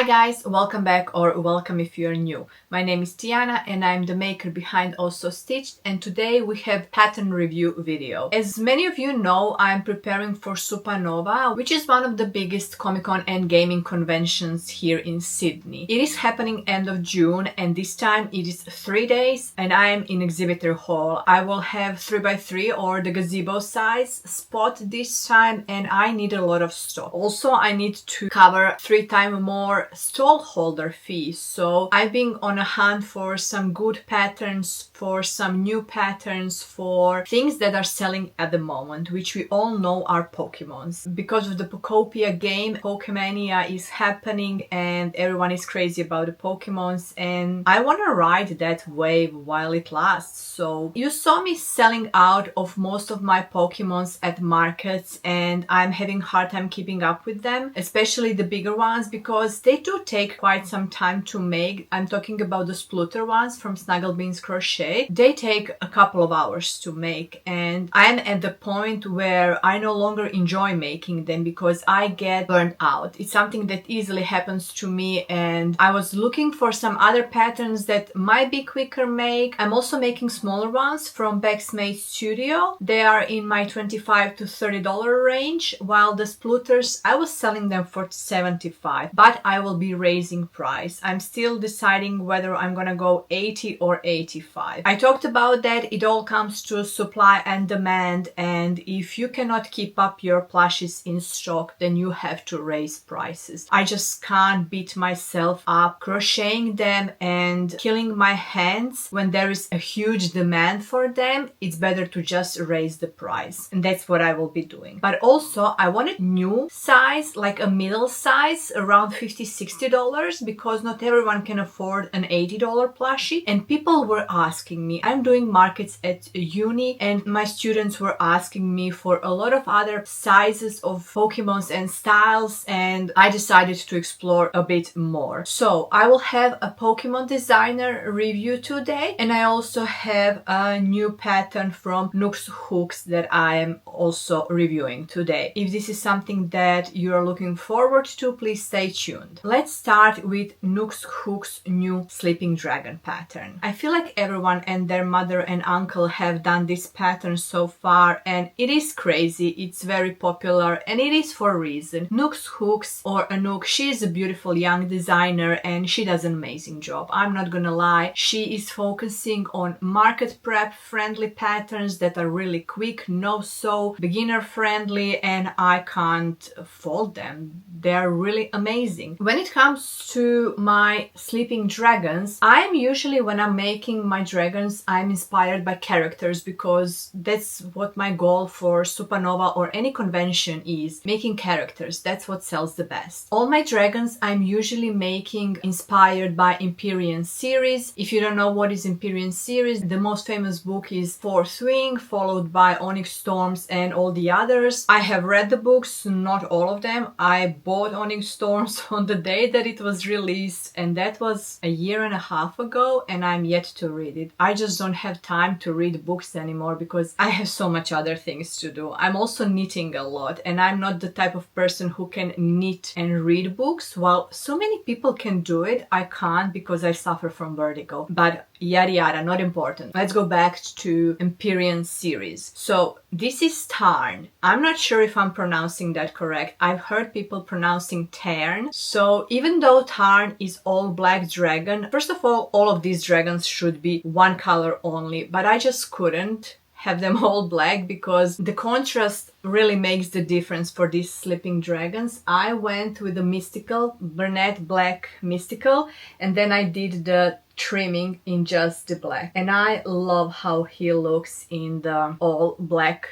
Hi guys, welcome back or welcome if you're new. My name is Tiana and I'm the maker behind Also Stitched, and today we have pattern review video. As many of you know, I'm preparing for Supernova, which is one of the biggest Comic-Con and gaming conventions here in Sydney. It is happening end of June and this time it is 3 days and I am in exhibitor hall. I will have 3x3 or the gazebo size spot this time and I need a lot of stock. Also, I need to cover 3 times more stall holder fees, so I've been on a hunt for some good patterns, for some new patterns, for things that are selling at the moment, which we all know are Pokemons. Because of the Pokopia game, Pokemania is happening and everyone is crazy about the Pokemons, and I want to ride that wave while it lasts. So you saw me selling out of most of my Pokemons at markets and I'm having a hard time keeping up with them, especially the bigger ones, because they do take quite some time to make. I'm talking about the splutter ones from Snugglebeans Crochet. They take a couple of hours to make and I'm at the point where I no longer enjoy making them because I get burnt out. It's something that easily happens to me, and I was looking for some other patterns that might be quicker make. I'm also making smaller ones from Made Studio. They are in my $25 to $30 range, while the splutters I was selling them for $75, but I will be raising price. I'm still deciding whether I'm gonna go $80 or $85. I talked about that. It all comes to supply and demand, and if you cannot keep up your plushies in stock, then you have to raise prices. I just can't beat myself up crocheting them and killing my hands when there is a huge demand for them. It's better to just raise the price, and that's what I will be doing. But also I wanted new size, like a middle size, around $50-$60, because not everyone can afford an $80 plushie. And people were asking me, I'm doing markets at uni and my students were asking me for a lot of other sizes of Pokemons and styles, and I decided to explore a bit more. So I will have a Pokemon designer review today, and I also have a new pattern from Nooks Hooks that I am also reviewing today. If this is something that you are looking forward to, please stay tuned. Let's start with Nooks Hooks' new Sleeping Dragon pattern. I feel like everyone and their mother and uncle have done this pattern so far, and it is crazy. It's very popular and it is for a reason. Nooks Hooks, or Anouk, she is a beautiful young designer and she does an amazing job. I'm not gonna lie. She is focusing on market prep friendly patterns that are really quick, no sew, beginner friendly, and I can't fault them. They're really amazing. When it comes to my sleeping dragons, I'm usually, when I'm making my dragons, I'm inspired by characters, because that's what my goal for Supernova or any convention is, making characters. That's what sells the best. All my dragons I'm usually making inspired by Empyrean series. If you don't know what is Empyrean series, the most famous book is Fourth Wing, followed by Onyx Storms and all the others. I have read the books, not all of them. I bought Onyx Storms on the day that it was released, and that was a year and a half ago, and I'm yet to read it. I just don't have time to read books anymore because I have so much other things to do. I'm also knitting a lot, and I'm not the type of person who can knit and read books. While so many people can do it, I can't because I suffer from vertigo. But yada yada, not important. Let's go back to Empyrean series. So this is Tarn. I'm not sure if I'm pronouncing that correct. I've heard people pronouncing Tarn. So even though Tarn is all black dragon, first of all of these dragons should be one color only, but I just couldn't have them all black because the contrast really makes the difference for these sleeping dragons. I went with the mystical, Burnett Black Mystical, and then I did the trimming in just the black, and I love how he looks in the all black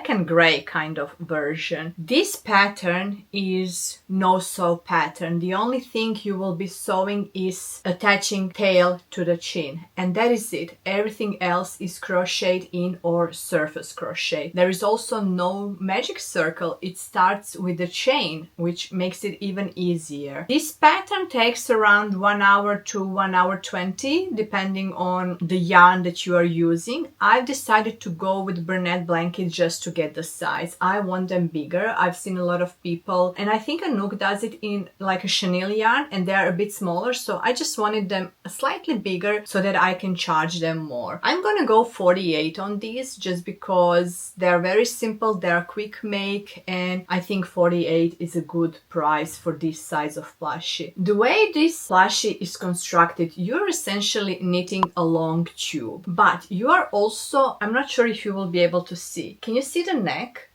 and gray kind of version. This pattern is no sew pattern. The only thing you will be sewing is attaching tail to the chin, and that is it. Everything else is crocheted in or surface crochet. There is also no magic circle, it starts with a chain, which makes it even easier. This pattern takes around 1 hour to 1 hour 20, depending on the yarn that you are using. I've decided to go with Bernat blanket just to get the size. I want them bigger. I've seen a lot of people, and I think Anouk does it in like a chenille yarn, and they're a bit smaller, so I just wanted them slightly bigger so that I can charge them more. I'm gonna go 48 on these just because they're very simple, they're quick make, and I think 48 is a good price for this size of plushie. The way this plushie is constructed, you're essentially knitting a long tube, but you are also, I'm not sure if you will be able to see. Can you see the neck?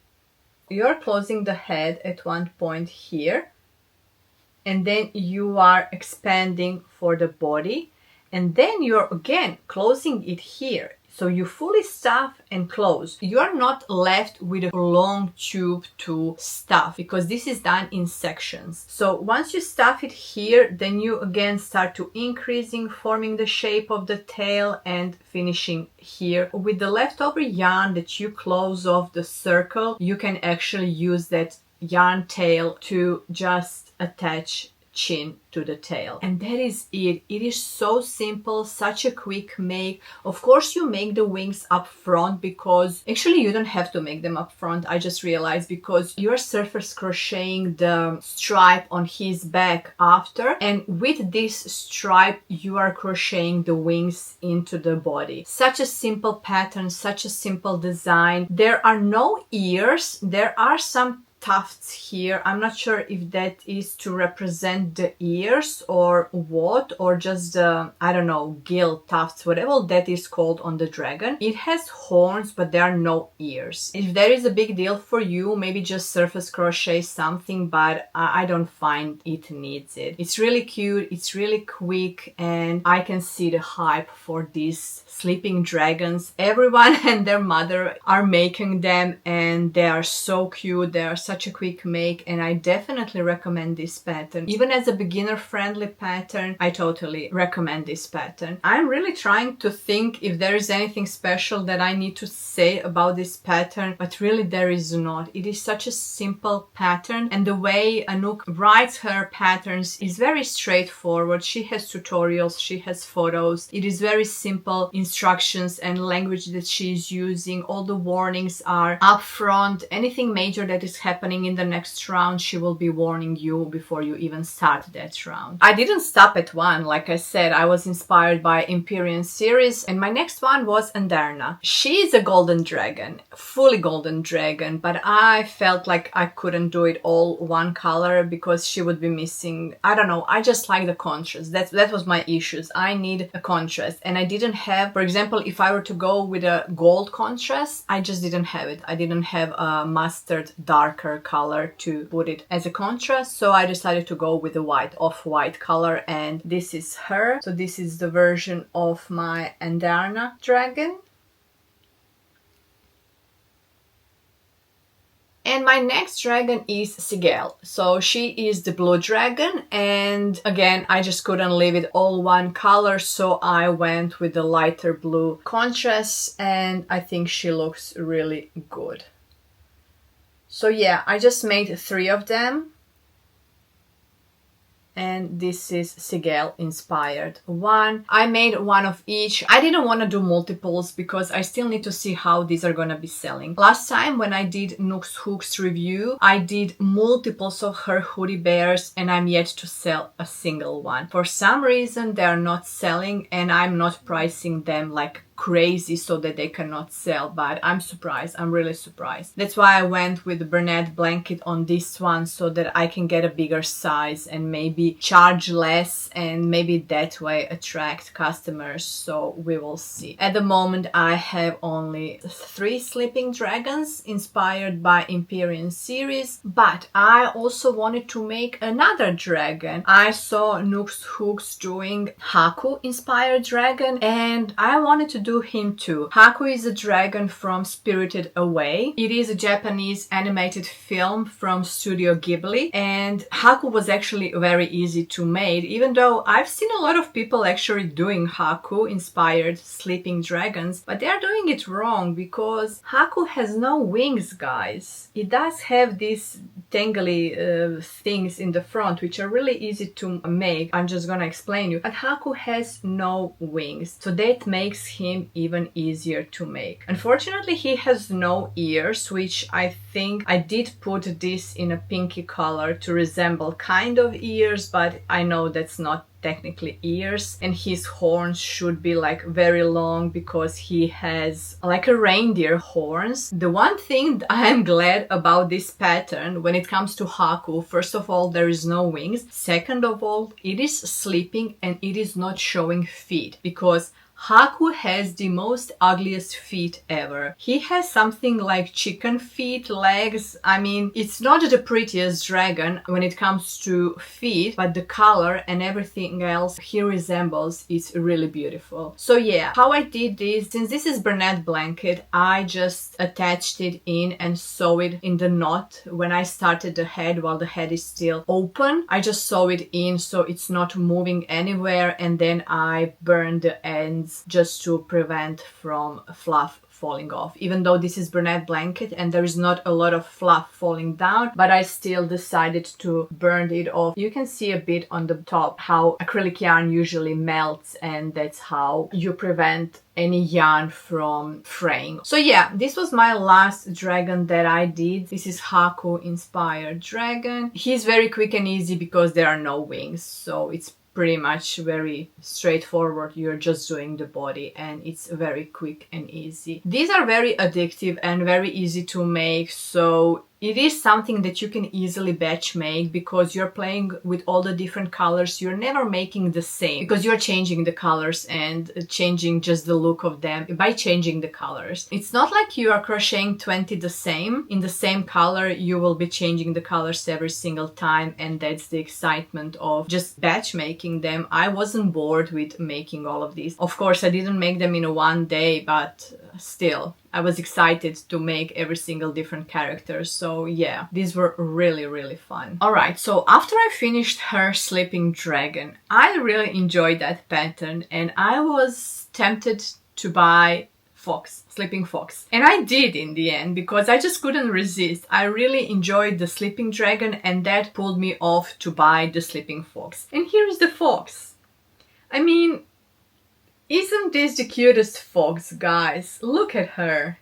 You're closing the head at one point here, and then you are expanding for the body, and then you're again closing it here. So you fully stuff and close. You are not left with a long tube to stuff because this is done in sections. So once you stuff it here, then you again start to increasing, forming the shape of the tail and finishing here. With the leftover yarn that you close off the circle, you can actually use that yarn tail to just attach chin to the tail, and that is it. It is so simple, such a quick make. Of course you make the wings up front, because actually you don't have to make them up front, I just realized, because you're surface crocheting the stripe on his back after, and with this stripe you are crocheting the wings into the body. Such a simple pattern, such a simple design. There are no ears, there are some tufts here. I'm not sure if that is to represent the ears or what, or just the, I don't know, gill tufts, whatever that is called on the dragon. It has horns, but there are no ears. If there is a big deal for you, maybe just surface crochet something, but I don't find it needs it. It's really cute, it's really quick, and I can see the hype for these sleeping dragons. Everyone and their mother are making them, and they are so cute. They are such a quick make, and I definitely recommend this pattern. Even as a beginner friendly pattern, I totally recommend this pattern. I'm really trying to think if there is anything special that I need to say about this pattern, but really there is not. It is such a simple pattern, and the way Anouk writes her patterns is very straightforward. She has tutorials, she has photos. It is very simple instructions and language that she is using. All the warnings are up front. Anything major that is happening in the next round, she will be warning you before you even start that round. I didn't stop at one. Like I said, I was inspired by Empyrean series, and my next one was Anderna. She is a golden dragon, fully golden dragon, but I felt like I couldn't do it all one color because she would be missing, I don't know, I just like the contrast. That was my issues. I need a contrast, and I didn't have, for example, if I were to go with a gold contrast, I just didn't have it. I didn't have a mustard darker color to put it as a contrast, so I decided to go with the white, off-white color, and this is her. So this is the version of my Anderna dragon. And my next dragon is Sigel. So she is the blue dragon, and again I just couldn't leave it all one color, so I went with the lighter blue contrast, and I think she looks really good. So yeah, I just made 3 of them. And this is Sigel inspired one. I made one of each. I didn't want to do multiples because I still need to see how these are gonna be selling. Last time when I did Nooks Hooks review, I did multiples of her hoodie bears, and I'm yet to sell a single one. For some reason they are not selling, and I'm not pricing them like crazy so that they cannot sell, but I'm surprised. I'm really surprised. That's why I went with the Bernat blanket on this one, so that I can get a bigger size and maybe charge less, and maybe that way attract customers. So we will see. At the moment I have only 3 sleeping dragons inspired by Empyrean series, but I also wanted to make another dragon. I saw Nooks Hooks doing Haku inspired dragon, and I wanted to do do him too. Haku is a dragon from Spirited Away. It is a Japanese animated film from Studio Ghibli, and Haku was actually very easy to make, even though I've seen a lot of people actually doing Haku inspired sleeping dragons, but they are doing it wrong because Haku has no wings, guys. It does have these tangly things in the front which are really easy to make. I'm just gonna explain you. But Haku has no wings, so that makes him even easier to make. Unfortunately, he has no ears, which I think I did put this in a pinky color to resemble kind of ears, but I know that's not technically ears, and his horns should be like very long because he has like a reindeer horns. The one thing I am glad about this pattern when it comes to Haku, first of all, there is no wings. Second of all, it is sleeping and it is not showing feet, because Haku has the most ugliest feet ever. He has something like chicken feet, legs. I mean, it's not the prettiest dragon when it comes to feet, but the color and everything else he resembles is really beautiful. So yeah, how I did this, since this is Bernat blanket, I just attached it in and sewed it in the knot when I started the head while the head is still open. I just sew it in so it's not moving anywhere, and then I burn the ends just to prevent from fluff falling off. Even though this is Bernat blanket and there is not a lot of fluff falling down, but I still decided to burn it off. You can see a bit on the top how acrylic yarn usually melts, and that's how you prevent any yarn from fraying. So yeah, this was my last dragon that I did. This is Haku inspired dragon. He's very quick and easy because there are no wings, so it's pretty much very straightforward. You're just doing the body and it's very quick and easy. These are very addictive and very easy to make, so it is something that you can easily batch make because you're playing with all the different colors. You're never making the same because you're changing the colors and changing just the look of them by changing the colors. It's not like you are crocheting 20 the same. In the same color, you will be changing the colors every single time, and that's the excitement of just batch making them. I wasn't bored with making all of these. Of course, I didn't make them in one day, but still, I was excited to make every single different character. So yeah, these were really, really fun. Alright, so after I finished her sleeping dragon, I really enjoyed that pattern and I was tempted to buy sleeping fox. And I did in the end because I just couldn't resist. I really enjoyed the sleeping dragon and that pulled me off to buy the sleeping fox. And here is the fox. I mean, isn't this the cutest fox, guys? Look at her.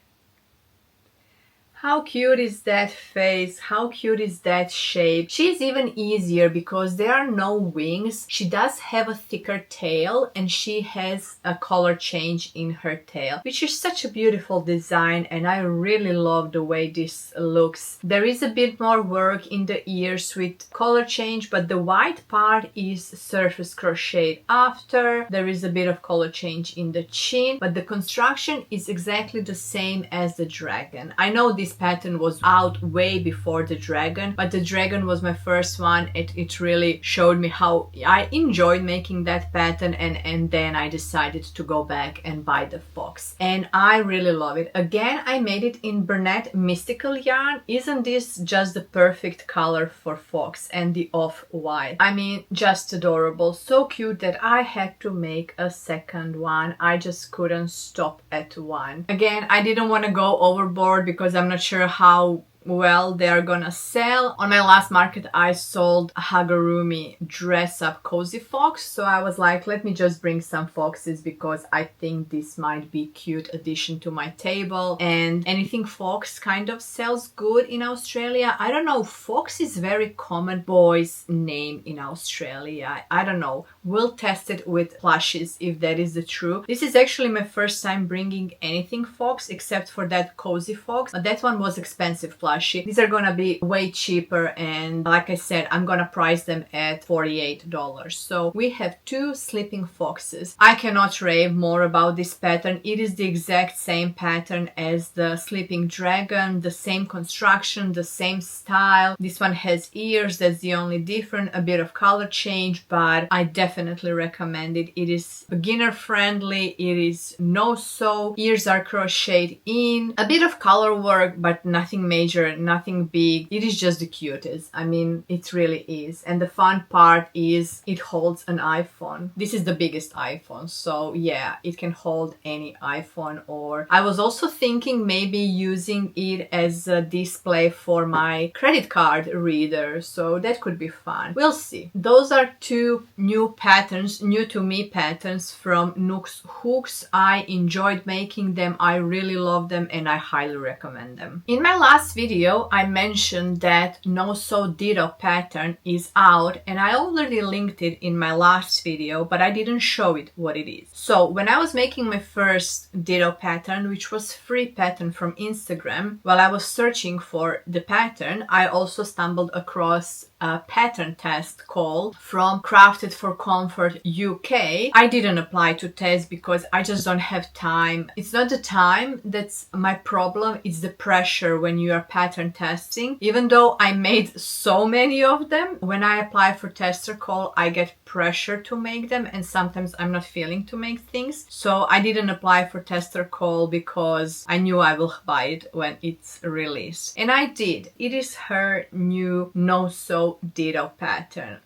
How cute is that face? How cute is that shape? She's even easier because there are no wings. She does have a thicker tail and she has a color change in her tail, which is such a beautiful design, and I really love the way this looks. There is a bit more work in the ears with color change, but the white part is surface crocheted after. There is a bit of color change in the chin, but the construction is exactly the same as the dragon. I know this pattern was out way before the dragon, but the dragon was my first one. It really showed me how I enjoyed making that pattern, and then I decided to go back and buy the fox, and I really love it. Again, I made it in Bernat mystical yarn. Isn't this just the perfect color for fox, and the off-white? I mean, just adorable, so cute that I had to make a second one. I just couldn't stop at one. Again, I didn't want to go overboard because I'm not sure how well they are gonna sell. On my last market I sold a amigurumi dress up cozy fox, so I was like, let me just bring some foxes because I think this might be cute addition to my table, and anything fox kind of sells good in Australia. I don't know, fox is very common boy's name in Australia. I don't know, we'll test it with Plushies if that is the truth. This is actually my first time bringing anything fox except for that cozy fox, but that one was expensive. plushie. These are gonna be way cheaper, and like I said, I'm gonna price them at $48. So we have two sleeping foxes. I cannot rave more about this pattern. It is the exact same pattern as the sleeping dragon, the same construction, the same style. This one has ears, that's the only difference, a bit of color change, but I definitely recommend it. It is beginner friendly, it is no sew, ears are crocheted in, a bit of color work, but nothing major, nothing big. It is just the cutest. I mean, it really is. And the fun part is it holds an iPhone. This is the biggest iPhone, so yeah, it can hold any iPhone. Or I was also thinking maybe using it as a display for my credit card reader, so that could be fun. We'll see. Those are two new patterns, new to me patterns from Nooks Hooks. I enjoyed making them, I really love them, and I highly recommend them. In my last video I mentioned that No Sew Ditto pattern is out, and I already linked it in my last video, but I didn't show it what it is. So when I was making my first Ditto pattern, which was free pattern from Instagram, while I was searching for the pattern, I also stumbled across a pattern test call from Crafted for Comfort UK. I didn't apply to test because I just don't have time. It's not the time that's my problem, it's the pressure when you are pattern testing. Even though I made so many of them, when I apply for tester call, I get pressure to make them, and sometimes I'm not feeling to make things. So I didn't apply for tester call because I knew I will buy it when it's released. And I did. It is her new No Sew Ditto pattern.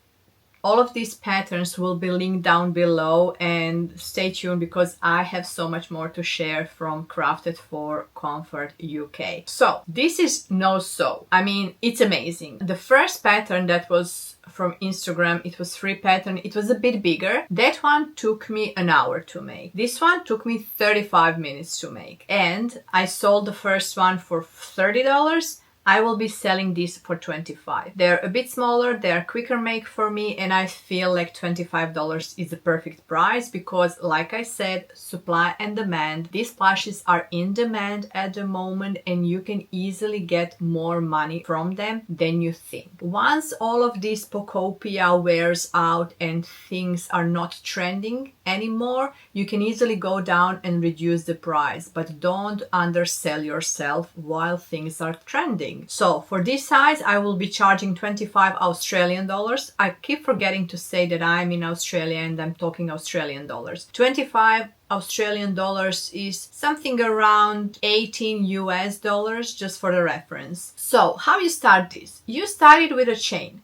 All of these patterns will be linked down below, and stay tuned because I have so much more to share from Crafted for Comfort UK. So this is No Sew. I mean, it's amazing. The first pattern that was from Instagram, it was free pattern, it was a bit bigger. That one took me an hour to make. This one took me 35 minutes to make, and I sold the first one for $30. I will be selling these for $25. They're a bit smaller, they're quicker make for me, and I feel like $25 is the perfect price because, like I said, supply and demand. These plushies are in demand at the moment, and you can easily get more money from them than you think. Once all of this Pocopia wears out and things are not trending anymore, you can easily go down and reduce the price, but don't undersell yourself while things are trending. So for this size, I will be charging 25 Australian dollars. I keep forgetting to say that I'm in Australia and I'm talking Australian dollars. 25 Australian dollars is something around 18 US dollars, just for the reference. So how you start this? You start it with a chain,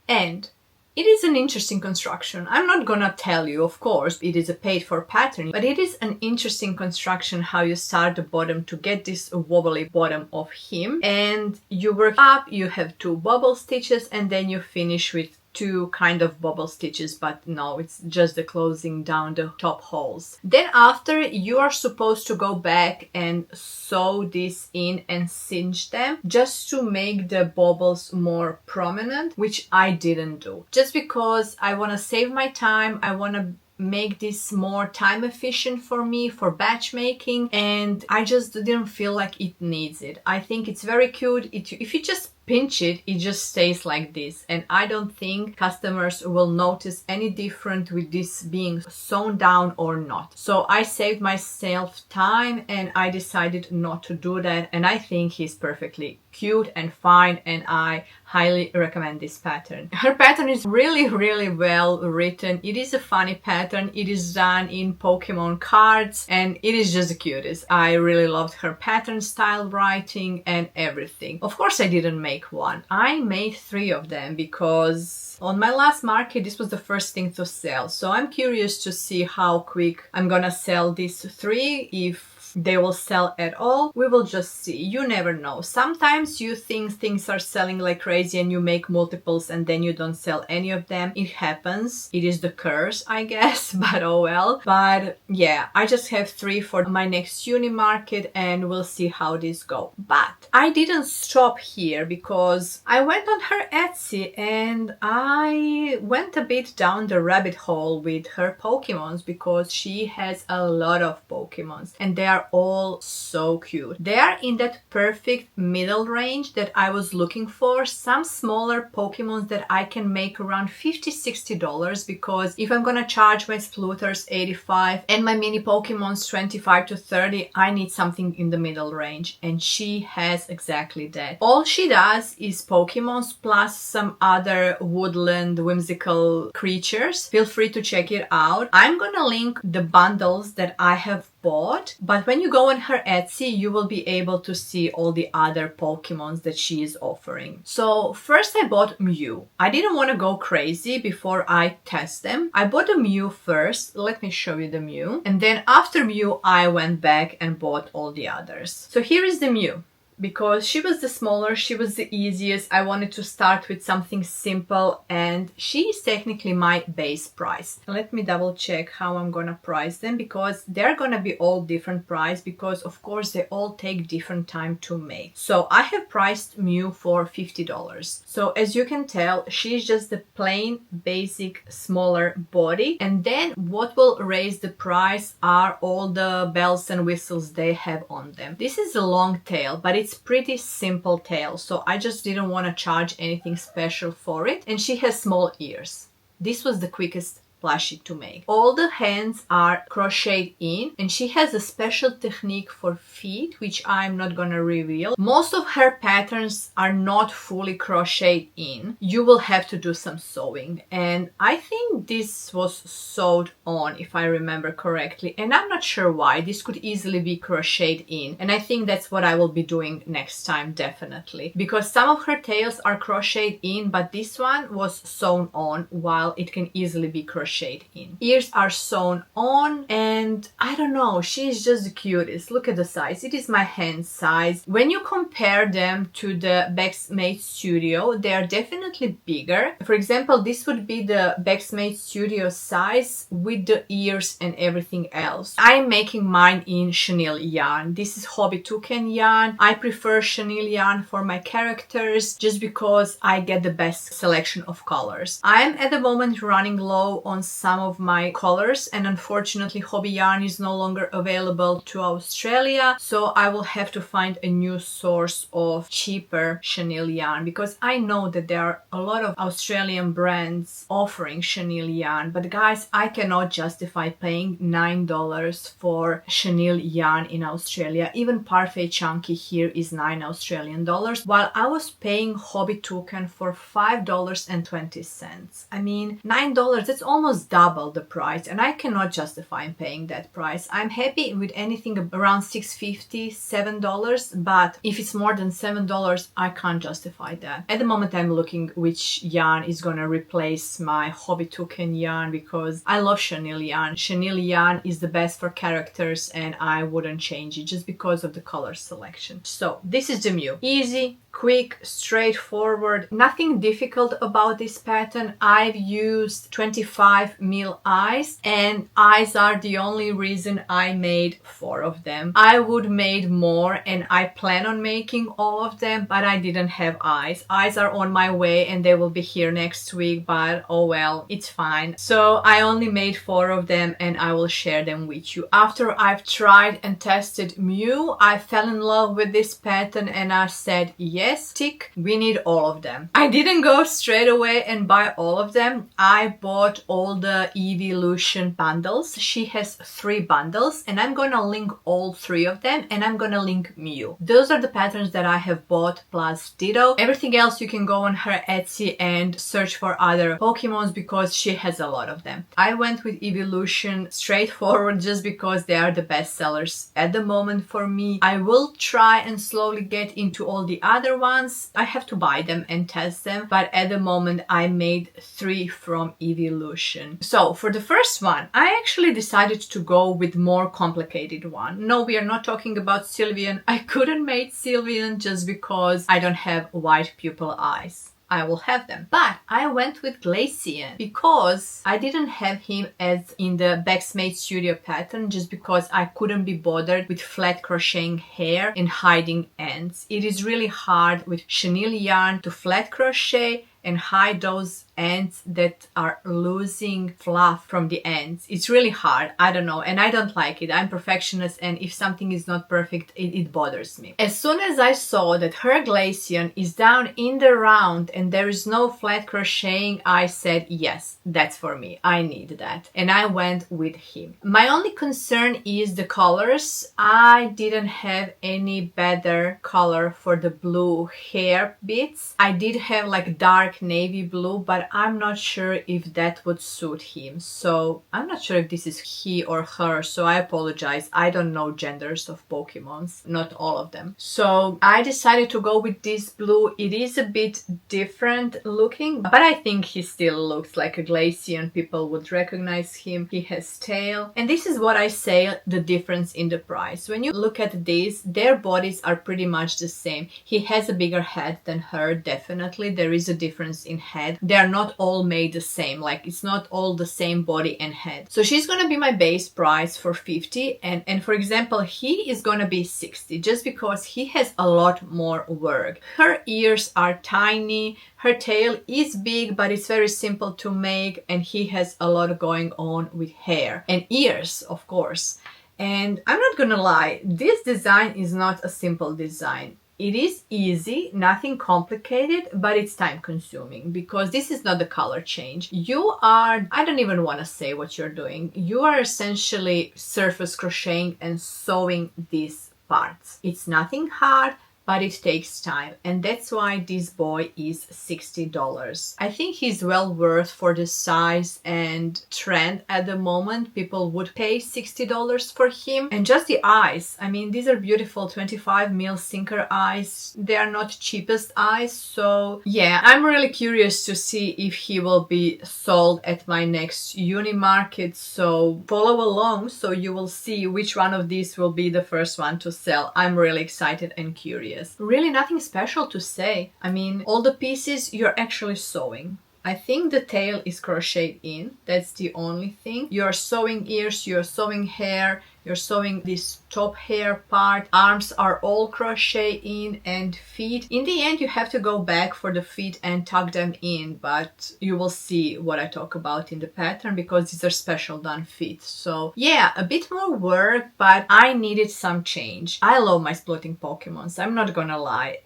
and it is an interesting construction. I'm not gonna tell you, of course, it is a paid for pattern, but it is an interesting construction how you start the bottom to get this wobbly bottom of him, and you work up, you have two bubble stitches, and then you finish with two kind of bubble stitches, but no, it's just the closing down the top holes. Then after, you are supposed to go back and sew this in and cinch them just to make the bubbles more prominent, which I didn't do. Just because I want to save my time, I want to make this more time efficient for me for batch making, and I just didn't feel like it needs it. I think it's very cute. If you just pinch it, it just stays like this, and I don't think customers will notice any different with this being sewn down or not. So I saved myself time and I decided not to do that, and I think he's perfectly cute and fine, and I highly recommend this pattern. Her pattern is really well written. It is a funny pattern. It is done in Pokemon cards, and it is just the cutest. I really loved her pattern style writing and everything. Of course, I didn't make one. I made 3 of them because on my last market this was the first thing to sell. So I'm curious to see how quick I'm gonna sell these 3, if they will sell at all. We will just see. You never know. Sometimes you think things are selling like crazy and you make multiples and then you don't sell any of them. It happens. It is the curse, I guess, but oh well. But yeah, I just have 3 for my next uni market, and we'll see how this go. But I didn't stop here because I went on her Etsy and I went a bit down the rabbit hole with her Pokemons, because she has a lot of Pokemons and they are are all so cute. They are in that perfect middle range that I was looking for. Some smaller Pokemons that I can make around $50-$60, because if I'm gonna charge my Splooters $85 and my mini Pokemons $25 to $30, I need something in the middle range, and she has exactly that. All she does is Pokemons plus some other woodland whimsical creatures. Feel free to check it out. I'm gonna link the bundles that I have bought, but when you go on her Etsy, you will be able to see all the other Pokemons that she is offering. So first I bought Mew. I didn't want to go crazy before I test them. I bought the Mew first. Let me show you the Mew. And then after Mew, I went back and bought all the others. So here is the Mew. Because she was the smaller, she was the easiest, I wanted to start with something simple, and she is technically my base price. Let me double check how I'm gonna price them, because they're gonna be all different price, because of course they all take different time to make. So I have priced Mew for $50. So as you can tell, she's just the plain basic smaller body, and then what will raise the price are all the bells and whistles they have on them. This is a long tail, but it's pretty simple tail, so I just didn't want to charge anything special for it. And she has small ears. This was the quickest plushie to make. All the hands are crocheted in, and she has a special technique for feet, which I'm not gonna reveal. Most of her patterns are not fully crocheted in. You will have to do some sewing, and I think this was sewed on, if I remember correctly, and I'm not sure why. This could easily be crocheted in, and I think that's what I will be doing next time, definitely, because some of her tails are crocheted in, but this one was sewn on, while it can easily be crocheted in. Ears are sewn on, and I don't know, she's just the cutest. Look at the size. It is my hand size. When you compare them to the Baxmade Studio, they are definitely bigger. For example, this would be the Baxmade Studio size with the ears and everything else. I'm making mine in chenille yarn. This is Hobby Toucan yarn. I prefer chenille yarn for my characters just because I get the best selection of colors. I am at the moment running low on some of my colors, and unfortunately Hobby Yarn is no longer available to Australia, so I will have to find a new source of cheaper chenille yarn, because I know that there are a lot of Australian brands offering chenille yarn, but guys, I cannot justify paying $9 for chenille yarn in Australia. Even Parfait Chunky here is $9 Australian dollars, while I was paying Hobby Toucan for $5.20. I mean, $9, that's almost double the price, and I cannot justify paying that price. I'm happy with anything around $6.50, $7, but if it's more than $7, I can't justify that. At the moment, I'm looking which yarn is gonna replace my Hobby Toucan yarn, because I love chenille yarn. Chenille yarn is the best for characters, and I wouldn't change it just because of the color selection. So this is the Mew. Easy, quick, straightforward, nothing difficult about this pattern. I've used 25 mil eyes, and eyes are the only reason I made 4 of them. I would made more, and I plan on making all of them, but I didn't have eyes. Eyes are on my way, and they will be here next week, but oh well, it's fine. So I only made 4 of them, and I will share them with you. After I've tried and tested Mew, I fell in love with this pattern, and I said, yes, tick, we need all of them. I didn't go straight away and buy all of them. I bought all the Evolution bundles. She has 3 bundles, and I'm gonna link all 3 of them, and I'm gonna link Mew. Those are the patterns that I have bought, plus Ditto. Everything else you can go on her Etsy and search for other Pokemons, because she has a lot of them. I went with Evolution straightforward just because they are the best sellers at the moment for me. I will try and slowly get into all the other ones. I have to buy them and test them, but at the moment I made 3 from Evolution. So for the first one, I actually decided to go with more complicated one. No, we are not talking about Sylveon. I couldn't make Sylveon just because I don't have white pupil eyes. I will have them. But I went with Glaceon because I didn't have him as in the Baxmade Studio pattern, just because I couldn't be bothered with flat crocheting hair and hiding ends. It is really hard with chenille yarn to flat crochet and hide those ends that are losing fluff from the ends. It's really hard. I don't know, and I don't like it. I'm perfectionist, and if something is not perfect, it bothers me. As soon as I saw that her glacian is down in the round and there is no flat crocheting, I said, yes, that's for me. I need that. And I went with him. My only concern is the colors. I didn't have any better color for the blue hair bits. I did have like dark navy blue, but I'm not sure if that would suit him. So I'm not sure if this is he or her, so I apologize. I don't know genders of Pokemons, not all of them. So I decided to go with this blue. It is a bit different looking, but I think he still looks like a Glacian. People would recognize him. He has tail. And this is what I say, the difference in the price. When you look at these, their bodies are pretty much the same. He has a bigger head than her, definitely. There is a difference in head. They are not all made the same. Like, it's not all the same body and head. So she's gonna be my base price for 50, and for example, he is gonna be 60, just because he has a lot more work. Her ears are tiny, her tail is big, but it's very simple to make, and he has a lot going on with hair and ears, of course. And I'm not gonna lie, this design is not a simple design. It is easy, nothing complicated, but it's time consuming because this is not the color change. You are, I don't even want to say what you're doing. You are essentially surface crocheting and sewing these parts. It's nothing hard, but it takes time, and that's why this boy is $60. I think he's well worth for the size and trend at the moment. People would pay $60 for him. And just the eyes, I mean, these are beautiful 25 mil sinker eyes. They are not cheapest eyes, so yeah, I'm really curious to see if he will be sold at my next uni market, so follow along so you will see which one of these will be the first one to sell. I'm really excited and curious. Really nothing special to say. I mean, all the pieces you're actually sewing. I think the tail is crocheted in. That's the only thing. You're sewing ears, you're sewing hair, you're sewing this top hair part. Arms are all crochet in, and feet. In the end, you have to go back for the feet and tuck them in, but you will see what I talk about in the pattern because these are special done feet. So yeah, a bit more work, but I needed some change. I love my splitting Pokemons, I'm not gonna lie,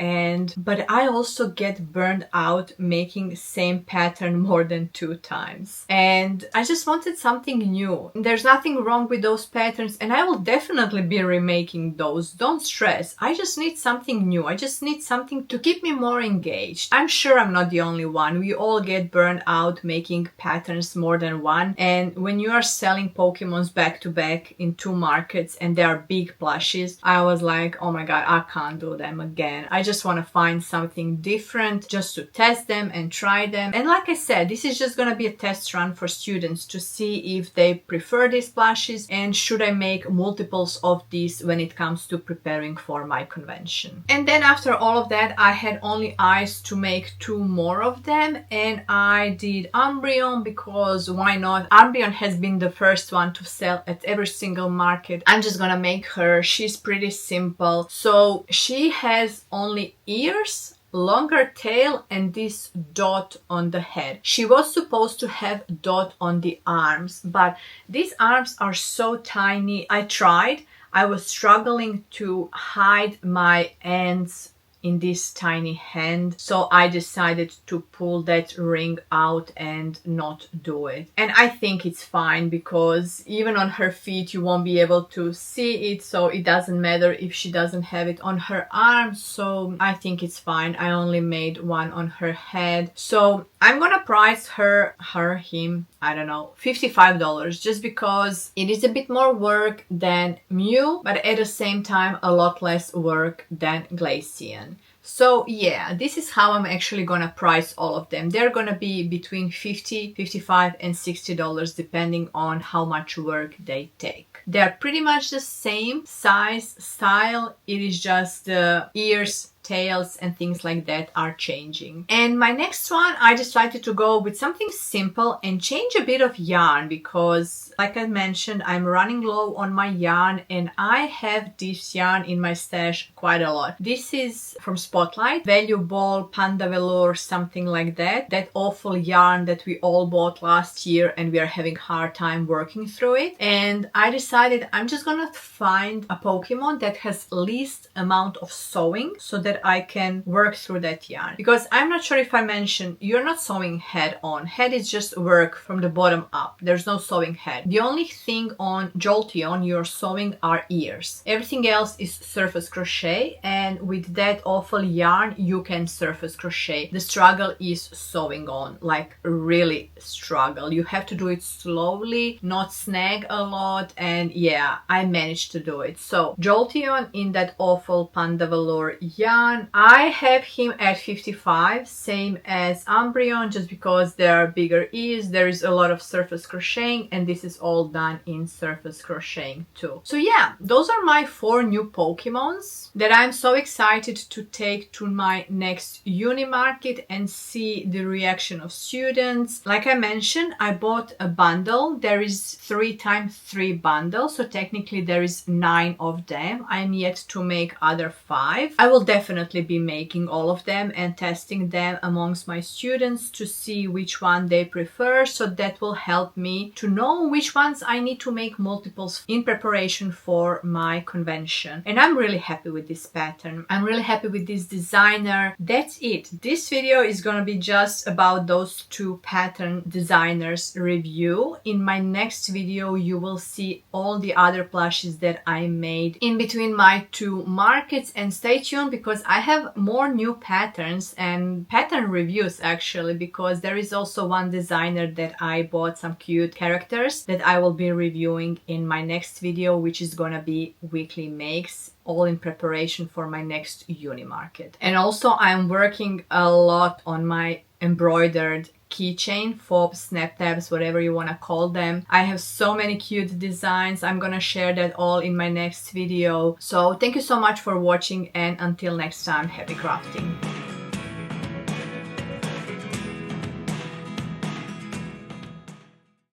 but I also get burned out making same pattern more than 2 times. And I just wanted something new. There's nothing wrong with those patterns, and I will definitely be remaking those. Don't stress. I just need something new. I just need something to keep me more engaged. I'm sure I'm not the only one. We all get burned out making patterns more than one. And when you are selling Pokemons back to back in 2 markets and they are big plushies, I was like, oh my god, I can't do them again. I just want to find something different just to test them and try them. And like I said, this is just gonna be a test run for students to see if they prefer these plushies and should I make multiples of these when it comes to preparing for my convention. And then after all of that, I had only eyes to make 2 more of them, and I did Umbreon because why not? Umbreon has been the first one to sell at every single market. I'm just gonna make her. She's pretty simple. So she has only ears, longer tail, and this dot on the head. She was supposed to have dot on the arms, but these arms are so tiny. I tried. I was struggling to hide my ends in this tiny hand, so I decided to pull that ring out and not do it. And I think it's fine because even on her feet you won't be able to see it, so it doesn't matter if she doesn't have it on her arms, so I think it's fine. I only made one on her head, so I'm gonna price him, I don't know, $55, just because it is a bit more work than Mew, but at the same time a lot less work than Glacian. So yeah, this is how I'm actually gonna price all of them. They're gonna be between $50, $55 and $60 depending on how much work they take. They're pretty much the same size, style. It is just the ears tails and things like that are changing. And my next one, I decided to go with something simple and change a bit of yarn because, like I mentioned, I'm running low on my yarn and I have this yarn in my stash quite a lot. This is from Spotlight, Value Ball, Panda Velour, something like that. That awful yarn that we all bought last year and we are having hard time working through it. And I decided I'm just gonna find a Pokemon that has least amount of sewing so that I can work through that yarn. Because I'm not sure if I mentioned, you're not sewing head on. Head is just work from the bottom up. There's no sewing head. The only thing on Jolteon you're sewing are ears. Everything else is surface crochet, and with that awful yarn you can surface crochet. The struggle is sewing on, like really struggle. You have to do it slowly, not snag a lot, and yeah, I managed to do it. So Jolteon in that awful Panda Velour yarn, I have him at 55, same as Umbreon, just because there are bigger ears, there is a lot of surface crocheting, and this is all done in surface crocheting too. So yeah, those are my 4 new Pokemons that I'm so excited to take to my next uni market and see the reaction of students. Like I mentioned, I bought a bundle. There is 3x3 bundles, so technically there is 9 of them. I'm yet to make other 5. I will definitely be making all of them and testing them amongst my students to see which one they prefer, so that will help me to know which ones I need to make multiples in preparation for my convention. And I'm really happy with this pattern. I'm really happy with this designer. That's it. This video is gonna be just about those 2 pattern designers review. In my next video you will see all the other plushies that I made in between my 2 markets, and stay tuned because I have more new patterns and pattern reviews actually, because there is also one designer that I bought some cute characters that I will be reviewing in my next video, which is gonna be weekly makes, all in preparation for my next uni market. And also I'm working a lot on my embroidered keychain, fobs, snap tabs, whatever you want to call them. I have so many cute designs. I'm gonna share that all in my next video. So thank you so much for watching, and until next time, happy crafting.